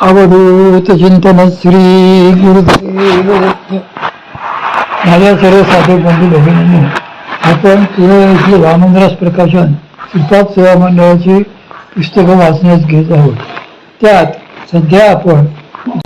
अवधूत चिंतन श्री गुरुदेव दत्त. माझ्या सर्व साधू बंधू भगिनींनी आपण श्री वामनदास प्रकाशन श्रीपाद सेवा मंडळाची पुस्तकं वाचण्यास घेत आहोत. त्यात सध्या आपण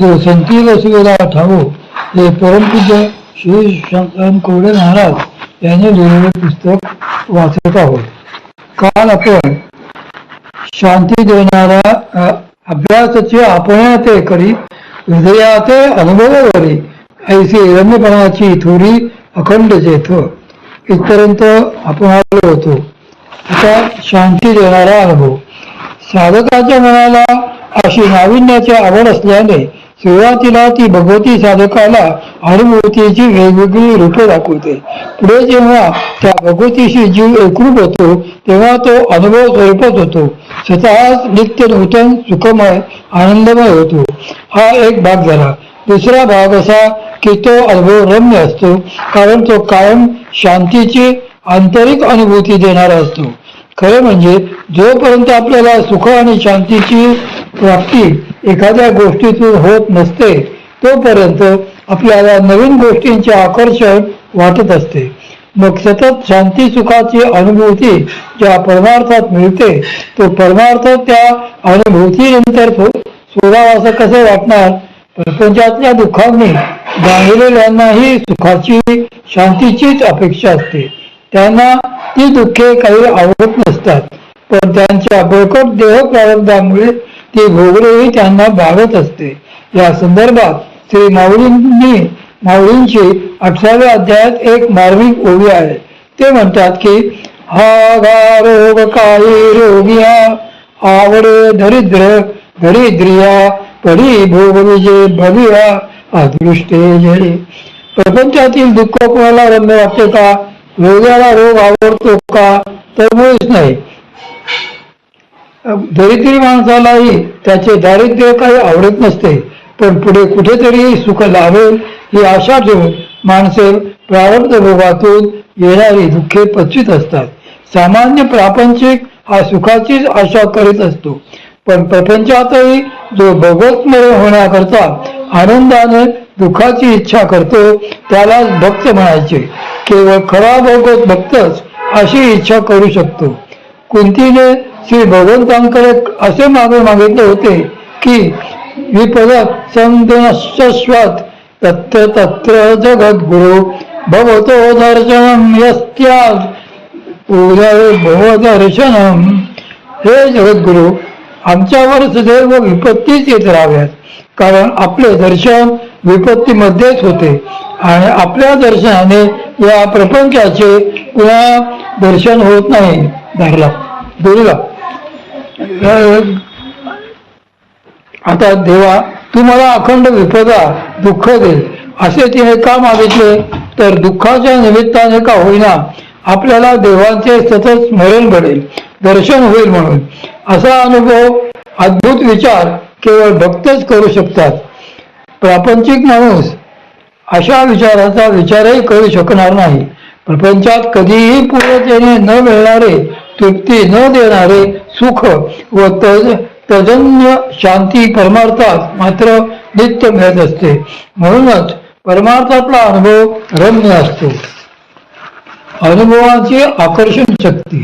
जो संती वसुदेला ठावो हे परमपूज्य श्री शंकरानंद कोवडे महाराज यांनी लिहिलेले पुस्तक वाचत आहोत. काल आपण शांती देणारा अभ्यासाची आपण ते करी हृदयाते अनुभवावरी ऐसी रम्यपणाची थोडी अखंड जेथ इथपर्यंत आपण आलो होतो. आता शांती देणारा अनुभव. साधकाच्या मनाला अशी नाविन्याची आवड असल्याने सुरुवातीला ती भगवती साधकाला अनुभूतीची वेगवेगळी रूपे दाखवते. पुढे जेव्हा त्या भगवतीशी जीव एकरूप होतो तेव्हा तो अनुभव स्वरूपच होतो. स्वतःच नित्य नूतन सुखमय आनंदमय होतो. हा एक भाग झाला. दुसरा भाग असा की तो अनुभव रम्य असतो, कारण तो कायम शांतीची आंतरिक अनुभूती देणारा असतो. खरं म्हणजे जोपर्यंत आपल्याला सुख आणि शांतीची प्राप्ती एखाद्या गोष्टीतून होत नसते तोपर्यंत आपल्याला नवीन गोष्टींचे आकर्षण वाटत असते. मग सतत शांती सुखाची अनुभूती ज्या परमार्थात मिळते तो परमार्थ त्या अनुभूतीनंतर सोडावासा कसं वाटणार. प्रपंचातल्या दुःखांनी जाणलेल्यांनाही सुखाची शांतीचीच अपेक्षा असते. त्यांना ती दुःखे काही आवडत नसतात, पण त्यांच्या बळकट देह प्रारब्धामुळे ती भोगणेही त्यांना भागत असते. या संदर्भात श्री माऊलींची 18व्या अध्यायात एक मार्मिक ओवी आहे. ते म्हणतात की हा गा रोग काही रोगिया आवडे दरिद्रिया पडी भोग विजय भविया अदृष्टे जळे. प्रपंचातील दुःख कोणाला रम्य वाटते का? रोग्याला रोग आवडतो का? तर मुळीच नाही. दरिद्री माणसालाही त्याचे दारिद्र्य काही आवडत नसते, पण पुढे कुठेतरी सुख लाभेल ही आशा ठेवून माणसे प्रारब्ध भोगातून येणारी दुःखे पचवीत असतात. सामान्य प्रापंचिक हा सुखाचीच आशा करीत असतो, पण प्रपंचातही जो भगवतमय होण्याकरता आनंदाने दुःखाची इच्छा करतो त्यालाच भक्त म्हणायचे. केवळ खरा भगवत भक्तच अशी इच्छा करू शकतो. कुंतीने श्री भगवंतांकडे असे मागितले होते की विपद संतश्वत तत्र तत्र जगद्गुरु भवतो दर्शनम यस्त्याज भवदर्शनम. हे जगद्गुरु, आमच्यावर सदैव विपत्तीच येत राहाव्यात, कारण आपले दर्शन विपत्तीमध्येच होते आणि आपल्या दर्शनाने या प्रपंचाचे पुन्हा दर्शन होत नाही. धरला आता देवा, तू मला अखंड विपदा दुःख दे असे तिने का मागितले? तर दुःखाच्या निमित्ताने का होईना आपल्याला देवांचे सतत स्मरण घडेल, दर्शन होईल म्हणून. असा अनुभव, अद्भुत विचार केवळ भक्तच करू शकतात. प्रापंचिक माणूस अशा विचाराचा विचारही करू शकणार नाही. प्रपंचात कधीही पूर्णतेने न मिळणारे, तृप्ती न देणारे सुख व तजन्य शांती परमार्थात मात्र नित्य मिळत असते. म्हणूनच परमार्थातला अनुभव रम्य असतो. अनुभवाची आकर्षण शक्ती.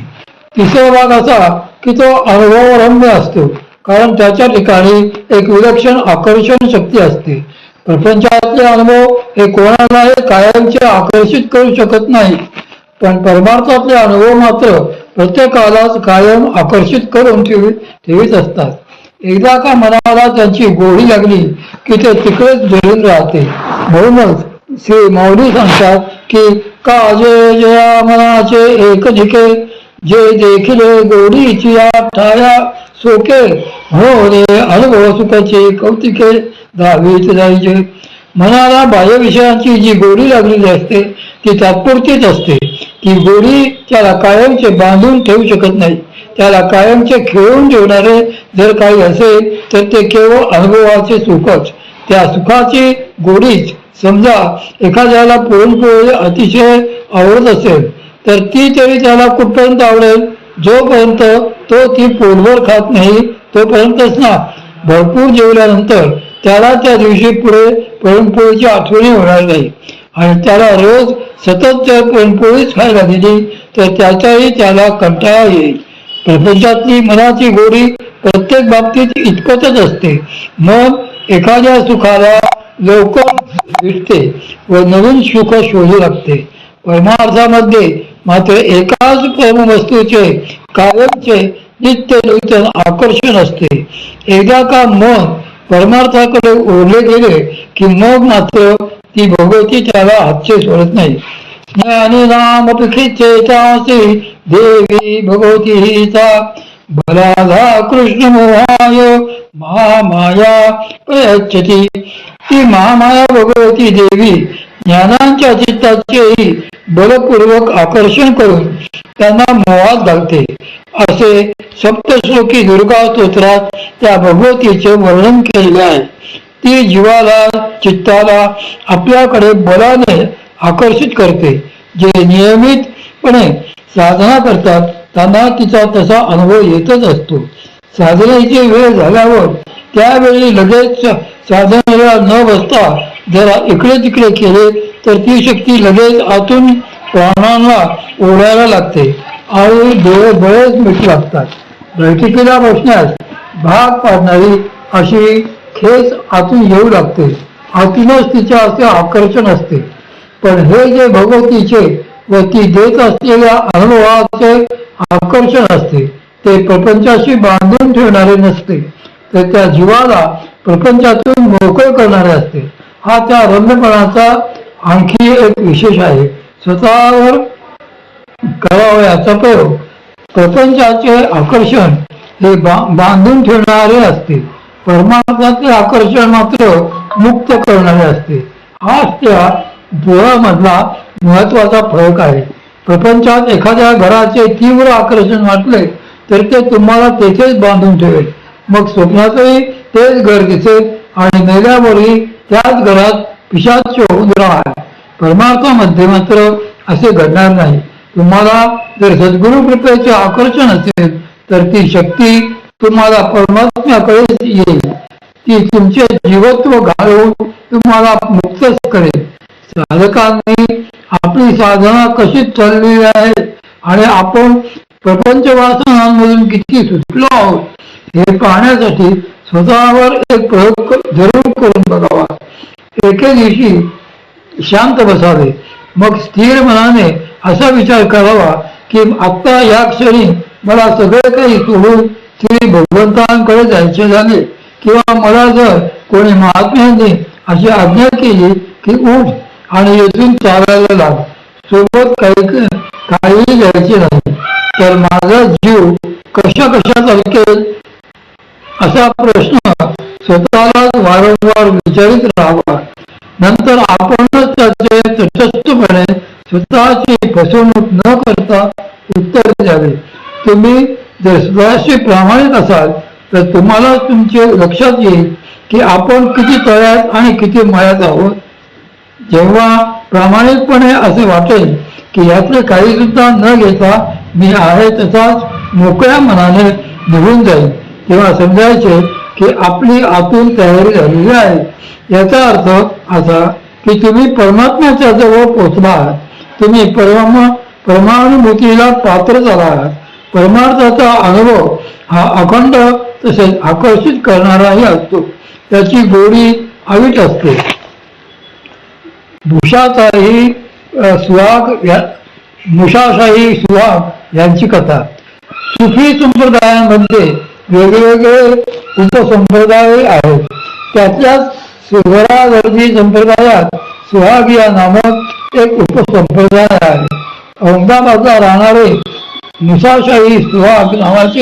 तिसरा भाग असा की तो अनुभव रम्य असतो, कारण त्याच्या ठिकाणी एक विलक्षण आकर्षण शक्ती असते. प्रपंचातले अनुभव हे कोणालाही कायमचे आकर्षित करू शकत नाही, पण परमार्थातले अनुभव मात्र प्रत्येकालाच कायम आकर्षित करून ठेवीत असतात. एकदा का मनाला त्यांची गोडी लागली की ते तिकडेच धरून राहते. म्हणूनच श्री माऊली सांगतात की काजे जया मनाचे एक झिके जे देखिले गोडीची ठाया सोके होणे अनुभव सुखाचे कौतिके दहावीत जायचे. मनाला बाह्य विषयांची जी गोडी लागलेली असते ती तात्पुरतीच असते. ती गोडी त्याला कायमचे बांधून ठेवू शकत नाही. त्याला कायमचे खेळून ठेवणारे जर काही असेल तर ते केवळ अनुभवाचे सुखच. त्या सुखाची गोडीच समजा एखाद्याला पुरणपोळी अतिशय आवडत असेल तर ती तरी त्याला कुठपर्यंत आवडेल? जोपर्यंत तो ती पोटभर खात नाही तोपर्यंतच ना. भरपूर जेवल्यानंतर त्याला त्या दिवशी पुढे पुरणपोळीची आठवणी होणार नाही आणि त्याला रोज सतत जर पुरणपोळीच खायला दिली तर त्याला कंटाळा येईल. प्रपंचातली मनाची गोडी प्रत्येक बाबतीत इतपतच असते. मन एखाद्या सुखाला लवकर भेटते व नवीन सुख शोधू लागते. परमार्थामध्ये मात्र एकाच परमवस्तूचे कायमचे नित्य नूतन आकर्षण असते. एकदा का मन परमार्थाकडे ओढले गेले की मग मात्र ती भगवती त्याला हातचे सोडत नाही. ज्ञानी नाम चेतासी देवी भगवती हिचा बलाधा कृष्ण मोहाय महामाया प्रयच्छती. ती महामाया भगवती देवी ज्ञानांच्या चित्ताचेही बलपूर्वक आकर्षण करून त्यांना मोहात घालते. असे सप्तश्लोकी दुर्गा स्तोत्रात त्या भगवतीचे वर्णन केलेले आहे. ती जीवाला चित्ताला आपल्याकडे बलाने आकर्षित करते. जे नियमितपणे साधना करतात त्यांना तिचा तसा अनुभव येतच असतो. साधनेची वेळ झाल्यावर त्यावेळी लगेच साधनेला न बसता जरा इकडे तिकडे केले तर ती शक्ती लगेच आतून प्राणांना ओढायला लागते आणि डोळे बळेच मिटू लागतात. बैठकीला बसण्यास भाग पाडणारी अशी खेच आतून येऊ लागते. आतूनच तिचे असे आकर्षण असते. पण हे जे भगवतीचे व ती देत असलेल्या अनुभवाचे आकर्षण असते ते प्रपंचाशी बांधून ठेवणारे नसते, तर त्या जीवाला प्रपंचातून मोकळ करणारे असते. हा त्या रम्यपणाचा आणखी एक विशेष आहे. स्वतःवर करावयाचा प्रयोग. प्रपंचाचे आकर्षण हे बांधून ठेवणारे असते, परमार्थाचे आकर्षण मात्र मुक्त करणारे असते. हाच त्या दोघांमधला महत्वाचा फरक आहे. प्रपंचात एखाद्या घराचे तीव्र आकर्षण वाटले तर ते तुम्हाला तेथेच बांधून ठेवेल. मग स्वप्नातही तेच घर दिसेल आणि मेल्यावरही त्याच घरात पिशाच होऊन राहाल. परमार्थामध्ये मात्र असे घडणार नाही. तुम्हाला जर सद्गुरु कृपेचे आकर्षण असेल तर ती शक्ती तुम्हाला परमात्म्याकडेच येईल. ती तुमचे जीवत्व घालवून तुम्हाला मुक्तच करेल. साधकांनी आपली साधना कशी चाललेली आहे आणि आपण प्रपंच वासनांमधून किती सुटलो आहोत हे पाहण्यासाठी स्वतःवर एक प्रयोग जरूर करून बघावा. एके दिवशी शांत बसावे. मग स्थिर मनाने असा विचार करावा की आता या क्षणी मला सगळे काही सोडून श्री भगवंतांकडे जायचे झाले किंवा मला जर कोणी महात्म्यांनी अशी आज्ञा केली की उठ आणि येथून चालायला लाग, सोबत काही घ्यायचे नाही, तर माझा जीव कशा कशात अडकेल असा प्रश्न स्वतःला वारंवार विचारित राहावा. नंतर आपणच त्याचे तटस्थपणे स्वतःची फसवणूक न करता उत्तर द्यावे. तुम्ही जर स्वतःशी प्रामाणिक असाल तर तुम्हाला तुमचे लक्षात येईल की आपण किती तळ्यात आणि किती मळ्यात आहोत. जेव्हा प्रामाणिकपणे असे वाटेल की यातले काही सुद्धा न घेता मी आहे तसाच मोकळ्या मनाने निघून जाईल, तेव्हा समजायचे की आपली आतून तयारी झालेली आहे. याचा अर्थ असा की तुम्ही परमात्म्याच्या जवळ पोचला आहात. तुम्ही परमानुभूतीला पात्र झाला आहात. परमार्थाचा अनुभव हा अखंड तसेच आकर्षित करणाराही असतो. त्याची गोडी अवीट असते. मुषाशाही सुहाग यांची कथा. सुफी संप्रदायांमध्ये वेगवेगळे उपसंप्रदाय आहेत. त्यातल्याच सुहरावर्दी संप्रदायात सुहाग या नामक एक उपसंप्रदाय आहे. औरंगाबादला राहणारे मुसाशाही सुहाग नावाचे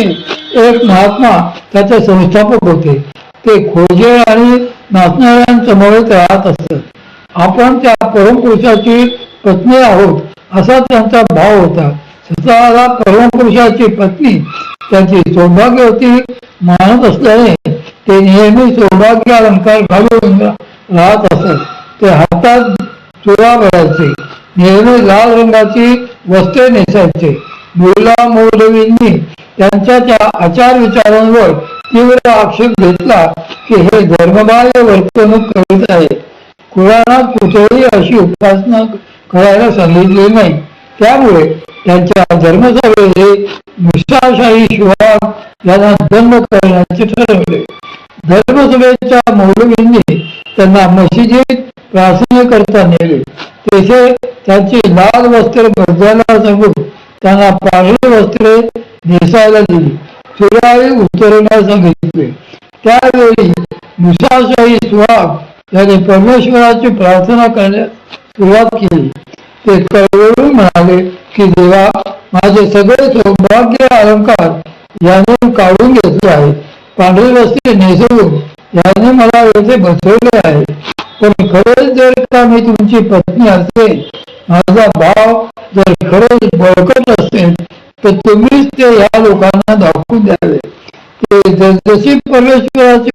एक महात्मा त्याचे संस्थापक होते. ते खोजे आणि नाचणाऱ्यांसमवेत राहत असत. आपण त्या परमपुरुषाची पत्नी आहोत असा त्यांचा भाव होता. स्वतःला परमपुरुषाची पत्नी त्यांची सौभाग्यवती मानत असल्याने ते नेहमी सौभाग्य अलंकार घालून राहत असत. ते हातात चुरा भरायचे, नेहमी लाल रंगाची वस्त्रे नेसायचे. मुला मौलवींनी त्यांच्या त्या आचार विचारांवर तीव्र आक्षेप घेतला की हे धर्मबाह्य वर्तणूक करीत आहे. कुराणात कुठेही अशी उपासना करायला सांगितली नाही. त्यामुळे त्यांच्या धर्मसभेने मुसाशाही शिवाब यांना दंड करण्याचे ठरवले. धर्मसभेच्या मौलवींनी त्यांना मशिदीत प्रार्थनेकरता नेले. तेथे त्यांची लाल वस्त्रे बदलायला सांगून त्यांना पांढरी वस्त्रे नेसायला दिली. तुराई उतरवण्यास सांगितले. त्यावेळी मुसाशाही सुहाग यांनी परमेश्वराची प्रार्थना करण्यास सुरुवात केली. ते कळवळून म्हणाले की देवा, माझे सगळे सौभाग्य अलंकार याने काढून घेतले आहे. पांढरी वस्त्रे नेसवून याने मला येथे बसवले आहे. पण खरेच जर का मी तुमची पत्नी असेल, माझा भाव जर खरेच बळकट असेल, तर तुम्हीच ते या लोकांना दाखवून द्यावे. ते जशी परमेश्वराची